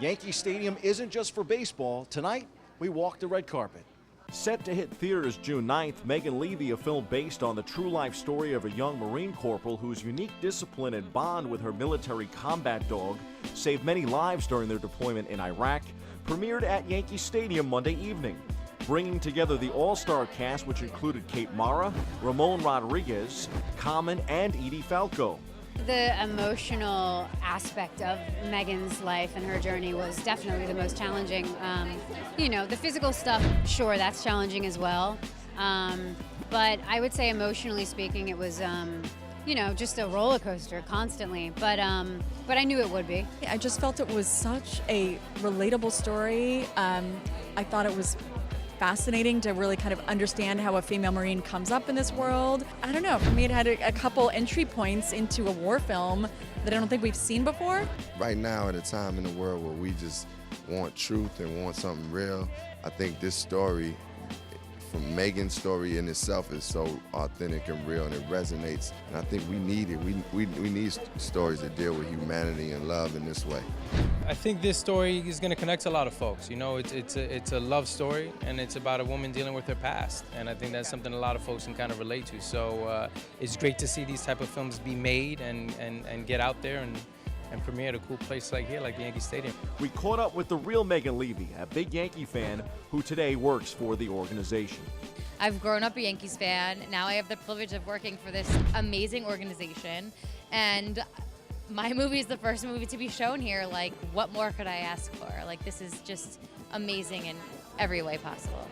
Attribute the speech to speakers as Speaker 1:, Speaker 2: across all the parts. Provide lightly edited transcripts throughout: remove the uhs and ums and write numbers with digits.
Speaker 1: Yankee Stadium isn't just for baseball. Tonight, we walk the red carpet. Set to hit theaters June 9th, Megan Levy, a film based on the true life story of a young Marine corporal whose unique discipline and bond with her military combat dog saved many lives during their deployment in Iraq, premiered at Yankee Stadium Monday evening, bringing together the all-star cast, which included Kate Mara, Ramon Rodriguez, Common, and Edie Falco.
Speaker 2: The emotional aspect of Megan's life and her journey was definitely the most challenging. The physical stuff, sure, that's challenging as well. But I would say emotionally speaking, it was, just a roller coaster constantly. But I knew it would be.
Speaker 3: I just felt it was such a relatable story. I thought it was fascinating to really kind of understand how a female Marine comes up in this world. I don't know, for me it had a couple entry points into a war film that I don't think we've seen before.
Speaker 4: Right now, at a time in the world where we just want truth and want something real, I think this story, from Megan's story in itself, is so authentic and real, and it resonates. And I think we need it. We need stories that deal with humanity and love in this way.
Speaker 5: I think this story is going to connect a lot of folks. It's a love story, and it's about a woman dealing with her past. And I think that's something a lot of folks can kind of relate to. So it's great to see these type of films be made and get out there and premiere at a cool place like here, like Yankee Stadium.
Speaker 1: We caught up with the real Megan Levy, a big Yankee fan who today works for the organization.
Speaker 6: I've grown up a Yankees fan. Now I have the privilege of working for this amazing organization. And my movie is the first movie to be shown here. Like, what more could I ask for? Like, this is just amazing in every way possible.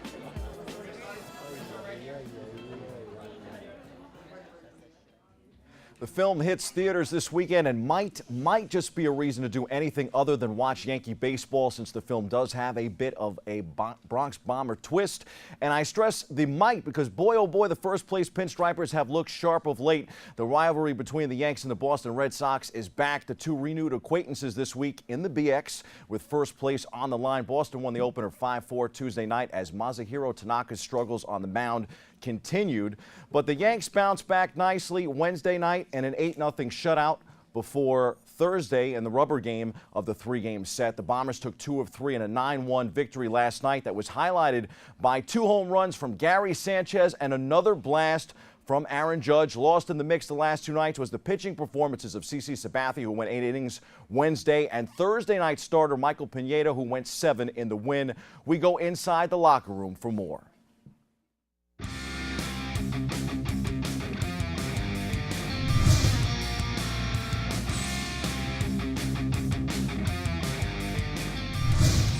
Speaker 1: The film hits theaters this weekend and might just be a reason to do anything other than watch Yankee baseball, since the film does have a bit of a Bronx Bomber twist. And I stress the might because, boy, oh boy, the first-place pinstripers have looked sharp of late. The rivalry between the Yanks and the Boston Red Sox is back. The two renewed acquaintances this week in the BX with first place on the line. Boston won the opener 5-4 Tuesday night as Masahiro Tanaka's struggles on the mound continued. But the Yanks bounced back nicely Wednesday night in an 8-0 shutout before Thursday in the rubber game of the three-game set. The Bombers took 2 of 3 in a 9-1 victory last night that was highlighted by 2 home runs from Gary Sanchez and another blast from Aaron Judge. Lost in the mix the last 2 nights was the pitching performances of CC Sabathia, who went 8 innings Wednesday, and Thursday night starter Michael Pineda, who went 7 in the win. We go inside the locker room for more.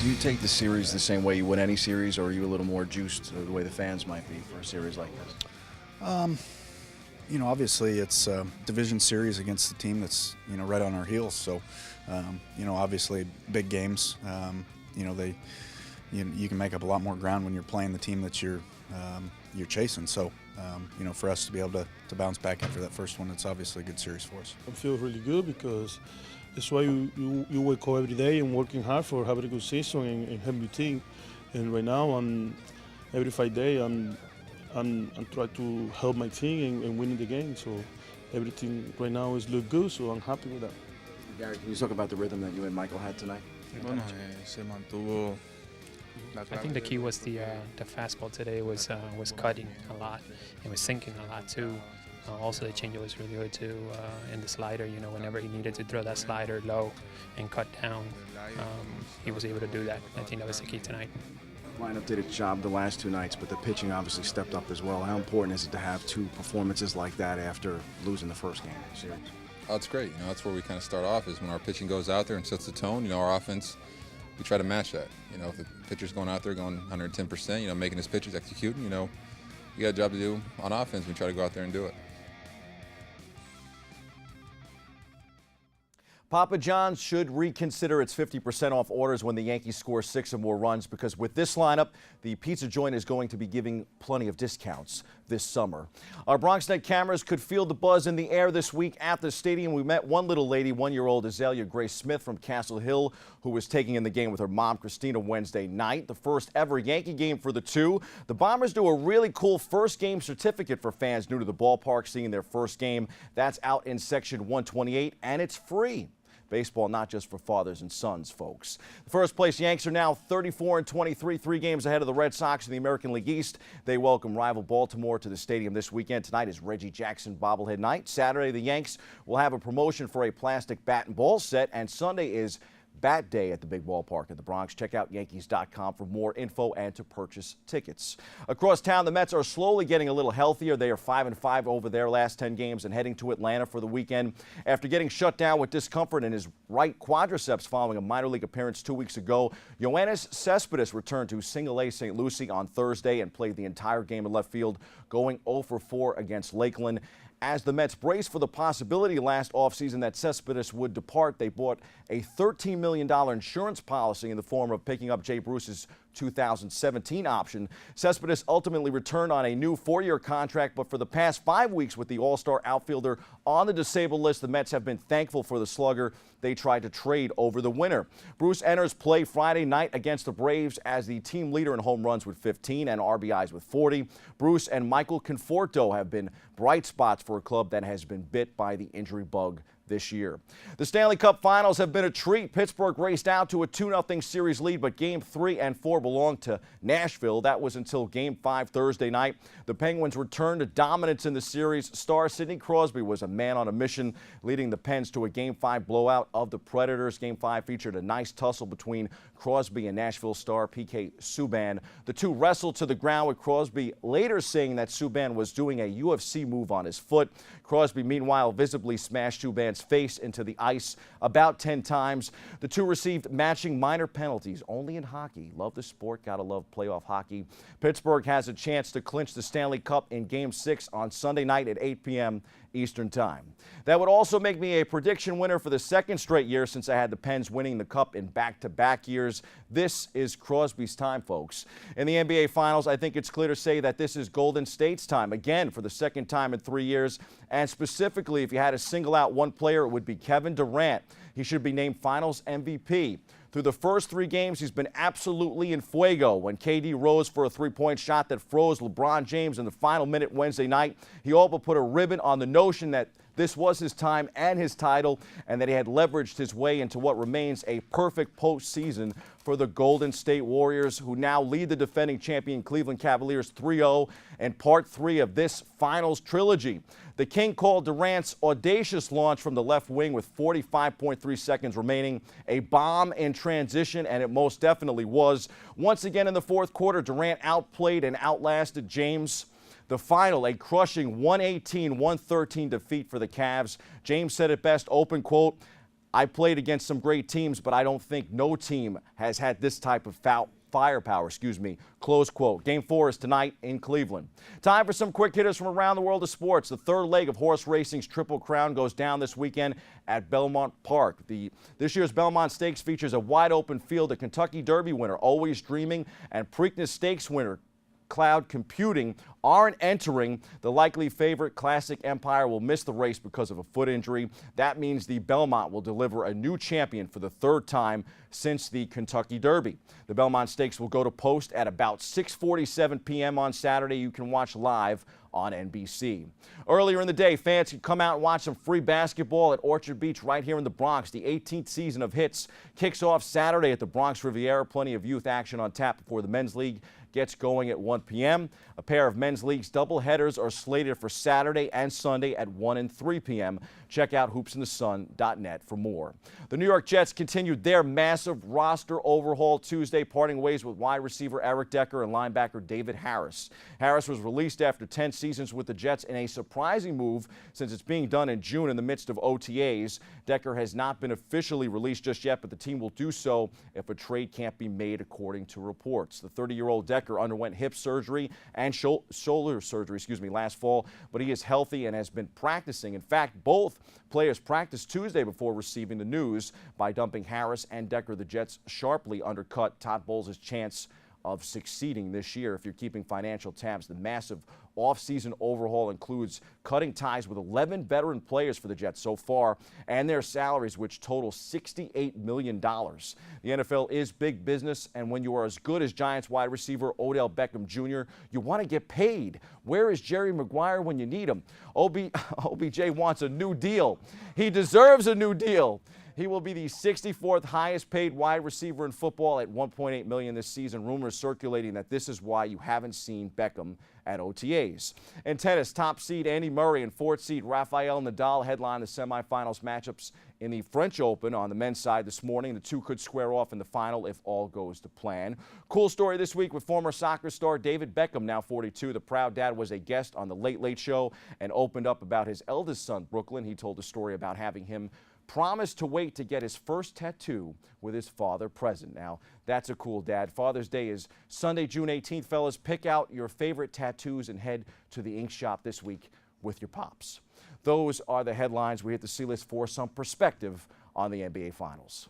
Speaker 7: Do you take the series the same way you would any series, or are you a little more juiced the way the fans might be for a series like this?
Speaker 8: Obviously it's a division series against the team that's, right on our heels. So, obviously big games, you can make up a lot more ground when you're playing the team that you're chasing. So, for us to be able to bounce back after that first one, it's obviously a good series for us.
Speaker 9: I feel really good because that's why you wake up every day and working hard for having a good season and help your team. And right now, every 5 days, I'm trying to help my team and winning the game. So everything right now is look good. So I'm happy with that.
Speaker 7: Gary, can you talk about the rhythm that you and Michael had tonight?
Speaker 10: I think the key was the fastball today was cutting a lot. It was sinking a lot too. Also, the changeup was really good too, and the slider. Whenever he needed to throw that slider low and cut down, he was able to do that. I think that was the key tonight.
Speaker 7: Lineup did its job the last 2 nights, but the pitching obviously stepped up as well. How important is it to have 2 performances like that after losing the first game of the series?
Speaker 11: Oh, it's great. That's where we kind of start off, is when our pitching goes out there and sets the tone. Our offense, we try to match that. If the pitcher's going out there going 110%, making his pitches, executing, you got a job to do on offense. We try to go out there and do it.
Speaker 1: Papa John's should reconsider its 50% off orders when the Yankees score 6 or more runs, because with this lineup, the pizza joint is going to be giving plenty of discounts this summer. Our BronxNet cameras could feel the buzz in the air this week at the stadium. We met one little lady, 1-year-old Azalea Grace Smith from Castle Hill, who was taking in the game with her mom, Christina, Wednesday night. The first ever Yankee game for the two. The Bombers do a really cool first game certificate for fans new to the ballpark seeing their first game. That's out in section 128, and it's free. Baseball not just for fathers and sons, folks. The first place Yanks are now 34-23, 3 games ahead of the Red Sox in the American League East. They welcome rival Baltimore to the stadium this weekend. Tonight is Reggie Jackson bobblehead night. Saturday, the Yanks will have a promotion for a plastic bat and ball set, and Sunday is Bat Day at the big ballpark in the Bronx. Check out Yankees.com for more info and to purchase tickets. Across town, the Mets are slowly getting a little healthier. They are 5-5 over their last 10 games and heading to Atlanta for the weekend after getting shut down with discomfort in his right quadriceps following a minor league appearance 2 weeks ago. Yoenis Cespedes returned to Single A St. Lucie on Thursday and played the entire game in left field, going 0 for 4 against Lakeland. As the Mets brace for the possibility last offseason that Cespedes would depart, they bought a $13 million insurance policy in the form of picking up Jay Bruce's 2017 option. Cespedes ultimately returned on a new 4-year contract, but for the past 5 weeks with the All-Star outfielder on the disabled list, the Mets have been thankful for the slugger they tried to trade over the winter. Bruce enters play Friday night against the Braves as the team leader in home runs with 15 and RBIs with 40. Bruce and Michael Conforto have been bright spots for a club that has been bit by the injury bug this year. The Stanley Cup Finals have been a treat. Pittsburgh raced out to a 2-0 series lead, but Game 3 and 4 belonged to Nashville. That was until Game 5 Thursday night. The Penguins returned to dominance in the series. Star Sidney Crosby was a man on a mission, leading the Pens to a Game 5 blowout of the Predators. Game 5 featured a nice tussle between Crosby and Nashville star P.K. Subban. The two wrestled to the ground, with Crosby later saying that Subban was doing a UFC move on his foot. Crosby, meanwhile, visibly smashed Subban's face into the ice about 10 times. The two received matching minor penalties. Only in hockey. Love the sport, gotta love playoff hockey. Pittsburgh has a chance to clinch the Stanley Cup in Game 6 on Sunday night at 8 p.m. Eastern Time. That would also make me a prediction winner for the second straight year since I had the Pens winning the Cup in back-to-back years. This is Crosby's time, folks. In the NBA Finals, I think it's clear to say that this is Golden State's time, again for the second time in 3 years. And specifically, if you had to single out one player, it would be Kevin Durant. He should be named Finals MVP. Through the first 3 games, he's been absolutely in fuego. When KD rose for a three-point shot that froze LeBron James in the final minute Wednesday night, he all but put a ribbon on the notion that this was his time and his title, and that he had leveraged his way into what remains a perfect postseason for the Golden State Warriors, who now lead the defending champion Cleveland Cavaliers 3-0 in Part 3 of this finals trilogy. The King called Durant's audacious launch from the left wing with 45.3 seconds remaining a bomb in transition, and it most definitely was. Once again in the fourth quarter, Durant outplayed and outlasted James. The final, a crushing 118-113 defeat for the Cavs. James said it best, open quote, "I played against some great teams, but I don't think no team has had this type of firepower, close quote. Game 4 is tonight in Cleveland. Time for some quick hitters from around the world of sports. The third leg of horse racing's Triple Crown goes down this weekend at Belmont Park. This year's Belmont Stakes features a wide open field. A Kentucky Derby winner, Always Dreaming, and Preakness Stakes winner, Cloud Computing, aren't entering. The likely favorite, Classic Empire, will miss the race because of a foot injury. That means the Belmont will deliver a new champion for the third time since the Kentucky Derby. The Belmont Stakes will go to post at about 6:47 p.m. on Saturday. You can watch live on NBC. Earlier in the day, fans could come out and watch some free basketball at Orchard Beach right here in the Bronx. The 18th season of Hits kicks off Saturday at the Bronx Riviera. Plenty of youth action on tap before the Men's League gets going at 1 p.m. A pair of Men's League's doubleheaders are slated for Saturday and Sunday at 1 and 3 p.m. Check out hoopsinthesun.net for more. The New York Jets continued their massive roster overhaul Tuesday, parting ways with wide receiver Eric Decker and linebacker David Harris. Harris was released after 10 seasons with the Jets in a surprising move since it's being done in June in the midst of OTAs. Decker has not been officially released just yet, but the team will do so if a trade can't be made, according to reports. The 30-year-old Decker underwent hip surgery and shoulder surgery, last fall, but he is healthy and has been practicing. In fact, both players practiced Tuesday before receiving the news. By dumping Harris and Decker, the Jets sharply undercut Todd Bowles' chance of succeeding this year. If you're keeping financial tabs, the massive offseason overhaul includes cutting ties with 11 veteran players for the Jets so far and their salaries, which total $68 million. The NFL is big business, and when you are as good as Giants wide receiver Odell Beckham Jr., you want to get paid. Where is Jerry Maguire when you need him? OBJ wants a new deal. He deserves a new deal. He will be the 64th highest paid wide receiver in football at $1.8 million this season. Rumors circulating that this is why you haven't seen Beckham at OTAs. In tennis, top seed Andy Murray and fourth seed Rafael Nadal headline the semifinals matchups in the French Open. On the men's side this morning, the two could square off in the final if all goes to plan. Cool story this week with former soccer star David Beckham, now 42. The proud dad was a guest on the Late Late Show and opened up about his eldest son, Brooklyn. He told a story about having him promised to wait to get his first tattoo with his father present. Now, that's a cool dad. Father's Day is Sunday, June 18th. Fellas, pick out your favorite tattoos and head to the ink shop this week with your pops. Those are the headlines we hit the C-list for some perspective on the NBA Finals.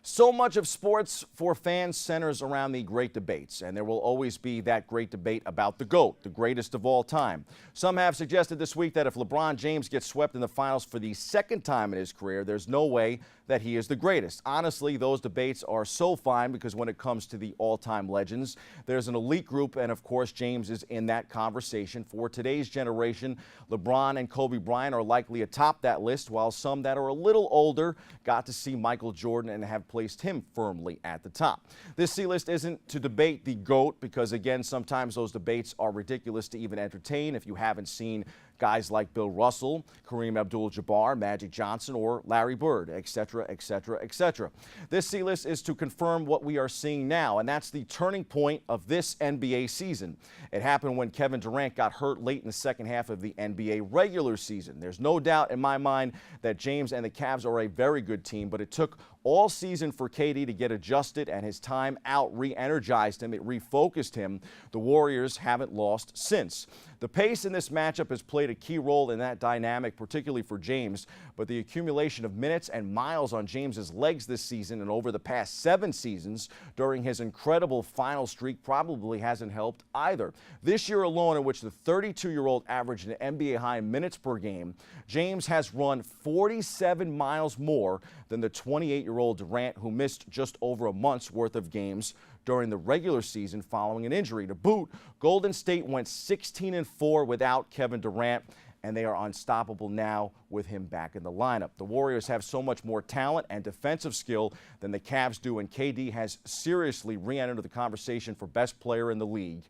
Speaker 1: So much of sports for fans centers around the great debates, and there will always be that great debate about the GOAT, the greatest of all time. Some have suggested this week that if LeBron James gets swept in the finals for the second time in his career, there's no way that he is the greatest. Honestly, those debates are so fine because when it comes to the all-time legends, there's an elite group, and of course, James is in that conversation. For today's generation, LeBron and Kobe Bryant are likely atop that list, while some that are a little older got to see Michael Jordan and have placed him firmly at the top. This C-list isn't to debate the GOAT because, again, sometimes those debates are ridiculous to even entertain if you haven't seen guys like Bill Russell, Kareem Abdul-Jabbar, Magic Johnson, or Larry Bird, etc., etc., etc. This C-list is to confirm what we are seeing now, and that's the turning point of this NBA season. It happened when Kevin Durant got hurt late in the second half of the NBA regular season. There's no doubt in my mind that James and the Cavs are a very good team, but it took all season for KD to get adjusted, and his time out re-energized him. It refocused him. The Warriors haven't lost since. The pace in this matchup has played a key role in that dynamic, particularly for James, but the accumulation of minutes and miles on James's legs this season and over the past 7 seasons during his incredible final streak probably hasn't helped either. This year alone, in which the 32-year-old averaged an NBA high minutes per game, James has run 47 miles more than the 28-year-old Durant, who missed just over a month's worth of games during the regular season following an injury. To boot, Golden State went 16-4 without Kevin Durant, and they are unstoppable now with him back in the lineup. The Warriors have so much more talent and defensive skill than the Cavs do, and KD has seriously re-entered the conversation for best player in the league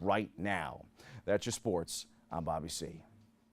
Speaker 1: right now. That's your sports. I'm Bobby C.